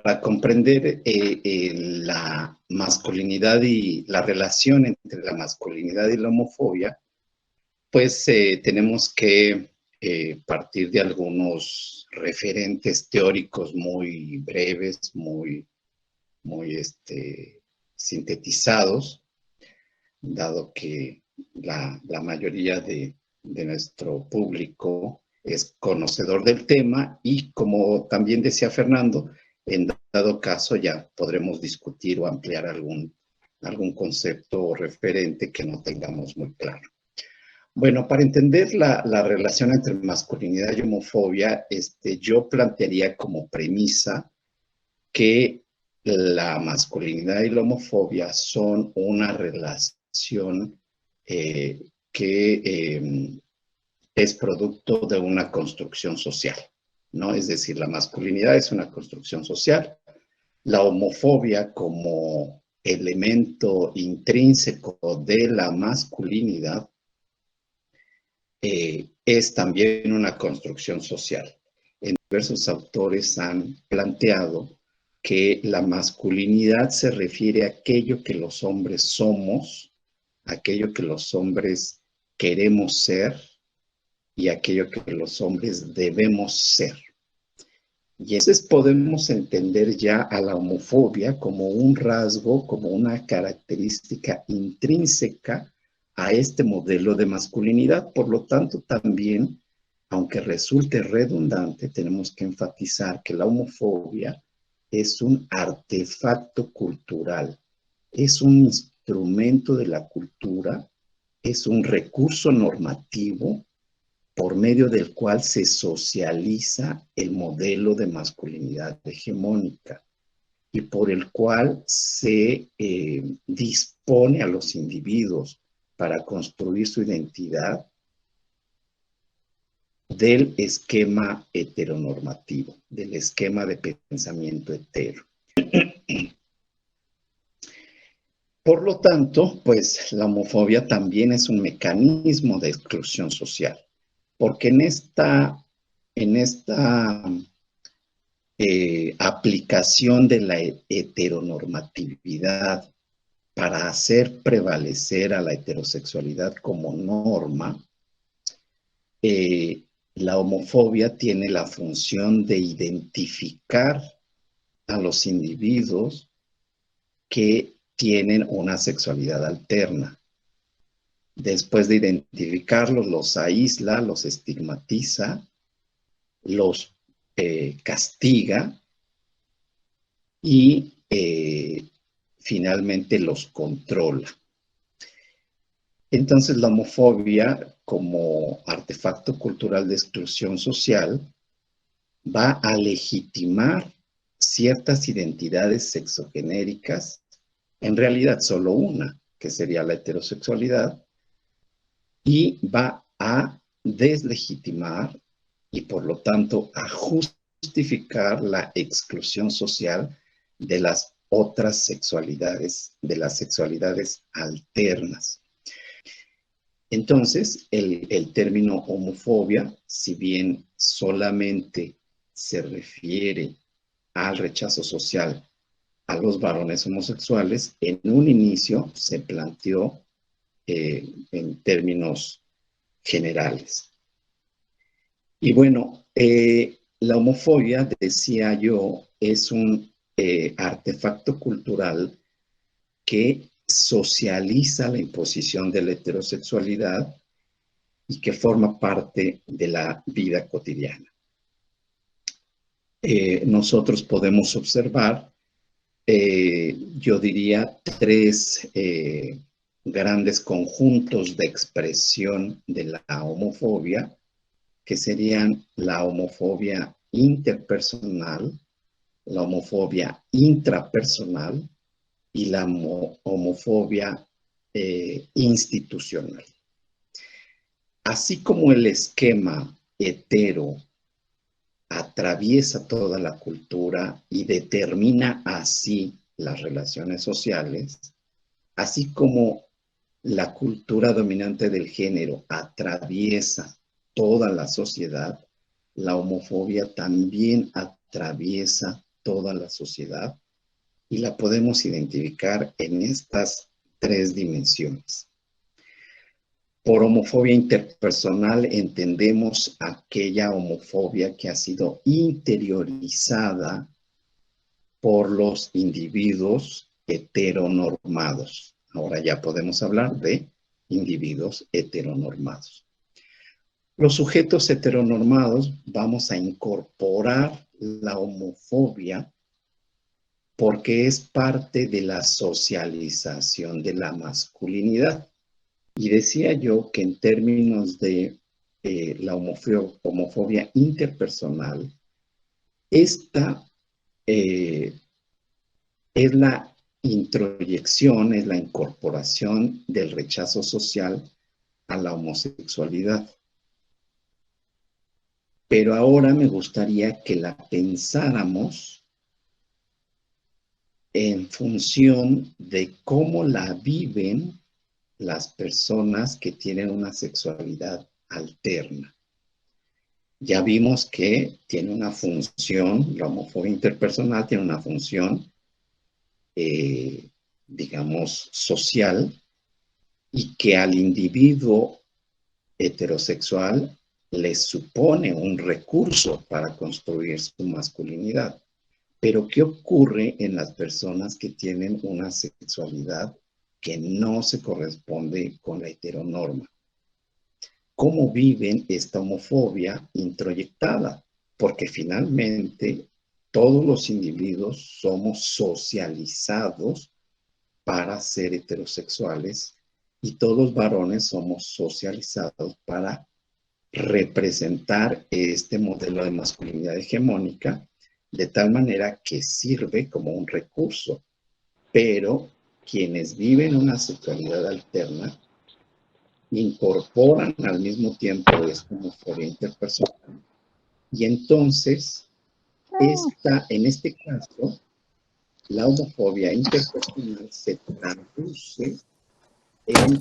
para comprender la masculinidad y la relación entre la masculinidad y la homofobia, pues tenemos que partir de algunos referentes teóricos muy breves, muy sintetizados, dado que la mayoría de nuestro público es conocedor del tema y, como también decía Fernando, en dado caso ya podremos discutir o ampliar algún concepto o referente que no tengamos muy claro. Bueno, para entender la relación entre masculinidad y homofobia, yo plantearía como premisa que la masculinidad y la homofobia son una relación que es producto de una construcción social, ¿no? Es decir, la masculinidad es una construcción social, la homofobia como elemento intrínseco de la masculinidad es también una construcción social. En diversos autores han planteado que la masculinidad se refiere a aquello que los hombres somos, aquello que los hombres queremos ser y aquello que los hombres debemos ser. Y entonces podemos entender ya a la homofobia como un rasgo, como una característica intrínseca a este modelo de masculinidad. Por lo tanto, también, aunque resulte redundante, tenemos que enfatizar que la homofobia es un artefacto cultural, es un instrumento de la cultura, es un recurso normativo por medio del cual se socializa el modelo de masculinidad hegemónica y por el cual se dispone a los individuos para construir su identidad del esquema heteronormativo, del esquema de pensamiento hetero. Por lo tanto, pues la homofobia también es un mecanismo de exclusión social, porque en esta aplicación de la heteronormatividad para hacer prevalecer a la heterosexualidad como norma, la homofobia tiene la función de identificar a los individuos que tienen una sexualidad alterna. Después de identificarlos, los aísla, los estigmatiza, los castiga y finalmente los controla. Entonces, la homofobia, como artefacto cultural de exclusión social, va a legitimar ciertas identidades sexogenéricas, en realidad solo una, que sería la heterosexualidad, y va a deslegitimar y por lo tanto a justificar la exclusión social de las otras sexualidades, de las sexualidades alternas. Entonces, el término homofobia, si bien solamente se refiere al rechazo social a los varones homosexuales, en un inicio se planteó en términos generales. Y bueno, la homofobia, decía yo, es un artefacto cultural que socializa la imposición de la heterosexualidad y que forma parte de la vida cotidiana. Nosotros podemos observar, yo diría, tres grandes conjuntos de expresión de la homofobia, que serían la homofobia interpersonal, la homofobia intrapersonal y la homofobia institucional. Así como el esquema hetero atraviesa toda la cultura y determina así las relaciones sociales, así como la cultura dominante del género atraviesa toda la sociedad, la homofobia también atraviesa toda la sociedad y la podemos identificar en estas tres dimensiones. Por homofobia interpersonal entendemos aquella homofobia que ha sido interiorizada por los individuos heteronormados. Ahora ya podemos hablar de individuos heteronormados. Los sujetos heteronormados vamos a incorporar la homofobia porque es parte de la socialización de la masculinidad. Y decía yo que en términos de la homofobia interpersonal, esta es la introyección, es la incorporación del rechazo social a la homosexualidad. Pero ahora me gustaría que la pensáramos en función de cómo la viven las personas que tienen una sexualidad alterna. Ya vimos que tiene una función, la homofobia interpersonal tiene una función, digamos, social, y que al individuo heterosexual le supone un recurso para construir su masculinidad. Pero ¿qué ocurre en las personas que tienen una sexualidad que no se corresponde con la heteronorma? ¿Cómo viven esta homofobia introyectada? Porque finalmente todos los individuos somos socializados para ser heterosexuales y todos varones somos socializados para representar este modelo de masculinidad hegemónica de tal manera que sirve como un recurso. Pero quienes viven una sexualidad alterna incorporan al mismo tiempo esta homofobia interpersonal. Y entonces, en este caso, la homofobia interpersonal se traduce en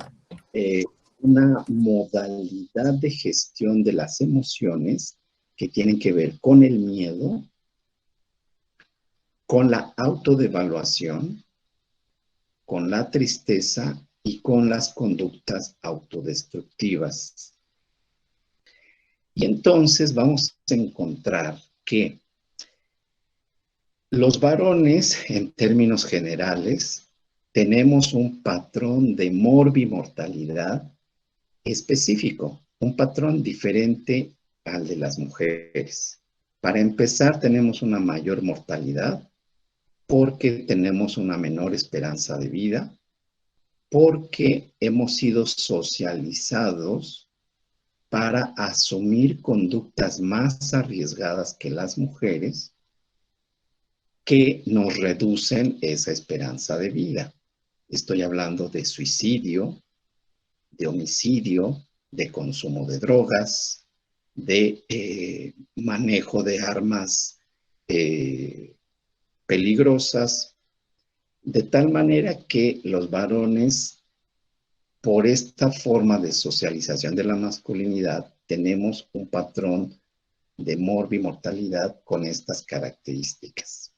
una modalidad de gestión de las emociones que tienen que ver con el miedo, con la autodevaluación, con la tristeza y con las conductas autodestructivas. Y entonces vamos a encontrar que los varones, en términos generales, tenemos un patrón de morbimortalidad específico, un patrón diferente al de las mujeres. Para empezar, tenemos una mayor mortalidad porque tenemos una menor esperanza de vida, porque hemos sido socializados para asumir conductas más arriesgadas que las mujeres que nos reducen esa esperanza de vida. Estoy hablando de suicidio, de homicidio, de consumo de drogas, de manejo de armas peligrosas, de tal manera que los varones, por esta forma de socialización de la masculinidad, tenemos un patrón de morbimortalidad con estas características.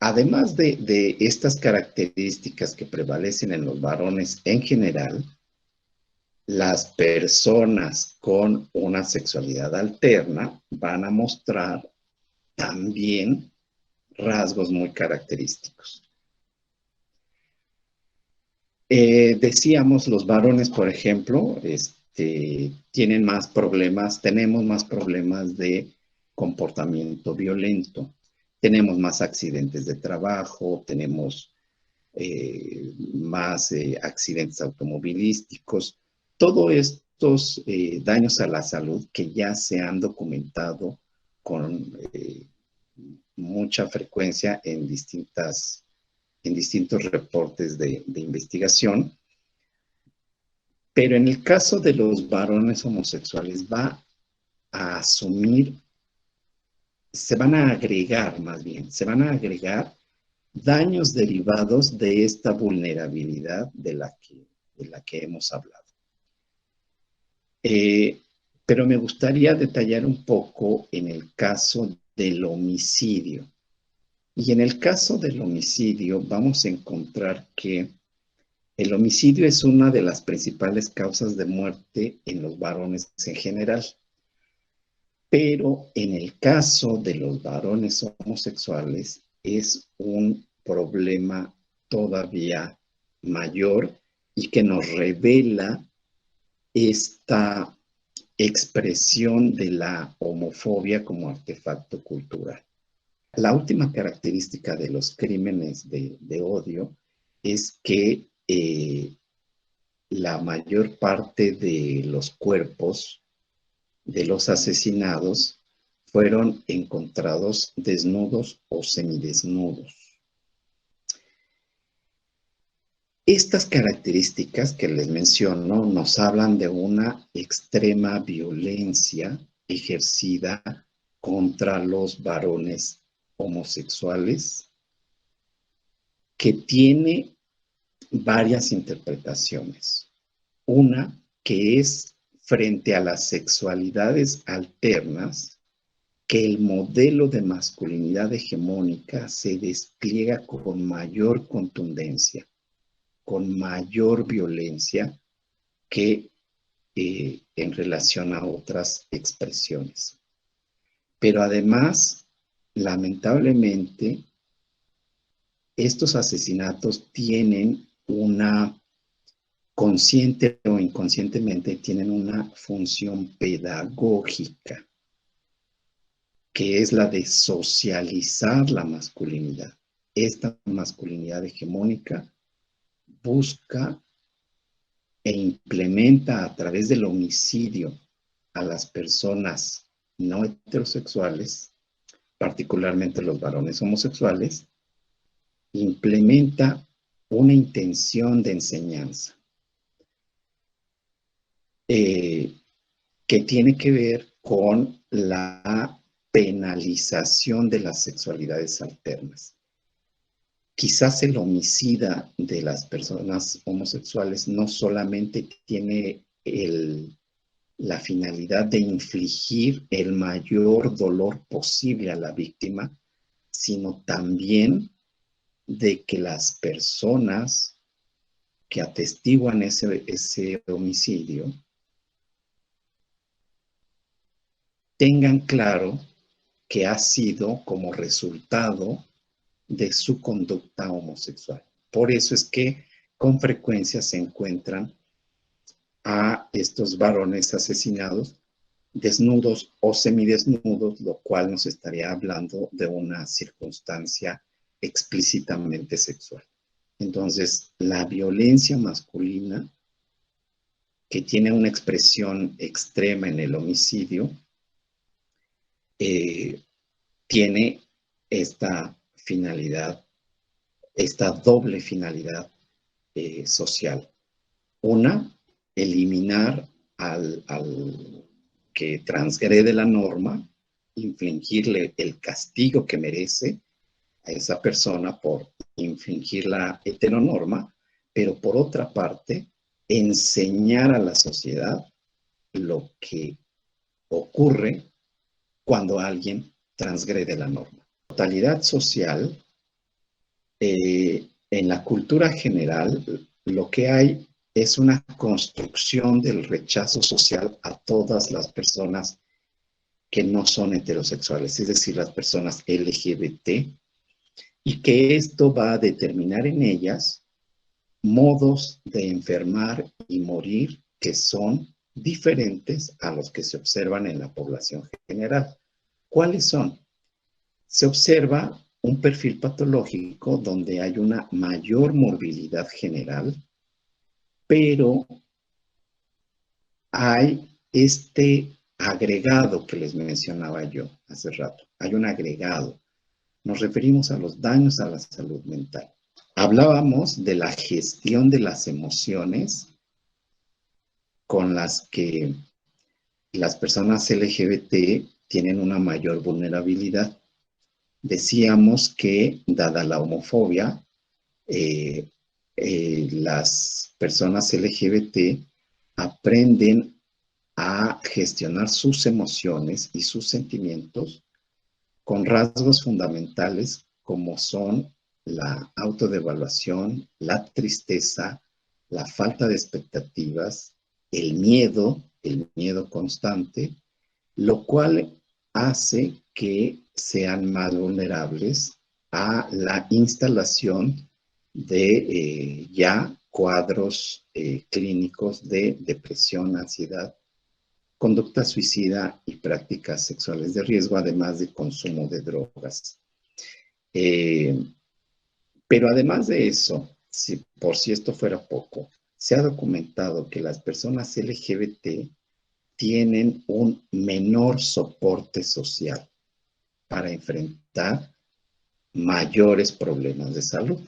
Además de estas características que prevalecen en los varones en general, las personas con una sexualidad alterna van a mostrar también rasgos muy característicos. Decíamos, los varones, por ejemplo, tienen más problemas, tenemos más problemas de comportamiento violento, tenemos más accidentes de trabajo, tenemos más accidentes automovilísticos, todos estos daños a la salud que ya se han documentado con mucha frecuencia en distintos reportes de investigación. Pero en el caso de los varones homosexuales va a asumir, se van a agregar daños derivados de esta vulnerabilidad de la que hemos hablado. Pero me gustaría detallar un poco en el caso del homicidio. Y en el caso del homicidio vamos a encontrar que el homicidio es una de las principales causas de muerte en los varones en general. Pero en el caso de los varones homosexuales es un problema todavía mayor y que nos revela esta expresión de la homofobia como artefacto cultural. La última característica de los crímenes de odio es que la mayor parte de los cuerpos de los asesinados fueron encontrados desnudos o semidesnudos. Estas características que les menciono nos hablan de una extrema violencia ejercida contra los varones homosexuales que tiene varias interpretaciones. Una que es frente a las sexualidades alternas, que el modelo de masculinidad hegemónica se despliega con mayor contundencia, con mayor violencia que en relación a otras expresiones. Pero además, lamentablemente, estos asesinatos tienen una, consciente o inconscientemente, tienen una función pedagógica, que es la de socializar la masculinidad. Esta masculinidad hegemónica busca e implementa a través del homicidio a las personas no heterosexuales, particularmente los varones homosexuales, implementa una intención de enseñanza que tiene que ver con la penalización de las sexualidades alternas. Quizás el homicida de las personas homosexuales no solamente tiene la finalidad de infligir el mayor dolor posible a la víctima, sino también de que las personas que atestiguan ese homicidio tengan claro que ha sido como resultado de su conducta homosexual. Por eso es que con frecuencia se encuentran a estos varones asesinados desnudos o semidesnudos, lo cual nos estaría hablando de una circunstancia explícitamente sexual. Entonces, la violencia masculina, que tiene una expresión extrema en el homicidio, tiene esta finalidad, esta doble finalidad social. Una, eliminar al que transgrede la norma, infligirle el castigo que merece a esa persona por infringir la heteronorma, pero por otra parte, enseñar a la sociedad lo que ocurre cuando alguien transgrede la norma. La totalidad social, en la cultura general, lo que hay es una construcción del rechazo social a todas las personas que no son heterosexuales, es decir, las personas LGBT, y que esto va a determinar en ellas modos de enfermar y morir que son diferentes a los que se observan en la población general. ¿Cuáles son? Se observa un perfil patológico donde hay una mayor morbilidad general, pero hay este agregado que les mencionaba yo hace rato. Hay un agregado. Nos referimos a los daños a la salud mental. Hablábamos de la gestión de las emociones con las que las personas LGBT tienen una mayor vulnerabilidad. Decíamos que, dada la homofobia, las personas LGBT aprenden a gestionar sus emociones y sus sentimientos con rasgos fundamentales como son la autodevaluación, la tristeza, la falta de expectativas, el miedo constante, lo cual hace que sean más vulnerables a la instalación de ya cuadros clínicos de depresión, ansiedad, conducta suicida y prácticas sexuales de riesgo, además de consumo de drogas. Pero además de eso, por si esto fuera poco, se ha documentado que las personas LGBT tienen un menor soporte social para enfrentar mayores problemas de salud.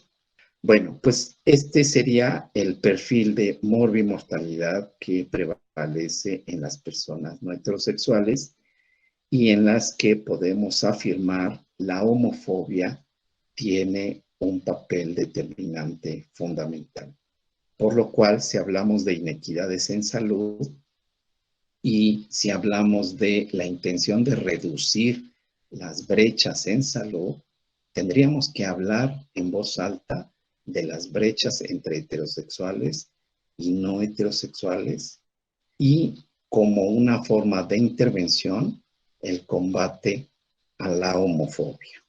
Bueno, pues este sería el perfil de morbimortalidad que prevalece en las personas no heterosexuales y en las que podemos afirmar la homofobia tiene un papel determinante fundamental. Por lo cual, si hablamos de inequidades en salud y si hablamos de la intención de reducir las brechas en salud, tendríamos que hablar en voz alta de las brechas entre heterosexuales y no heterosexuales y como una forma de intervención el combate a la homofobia.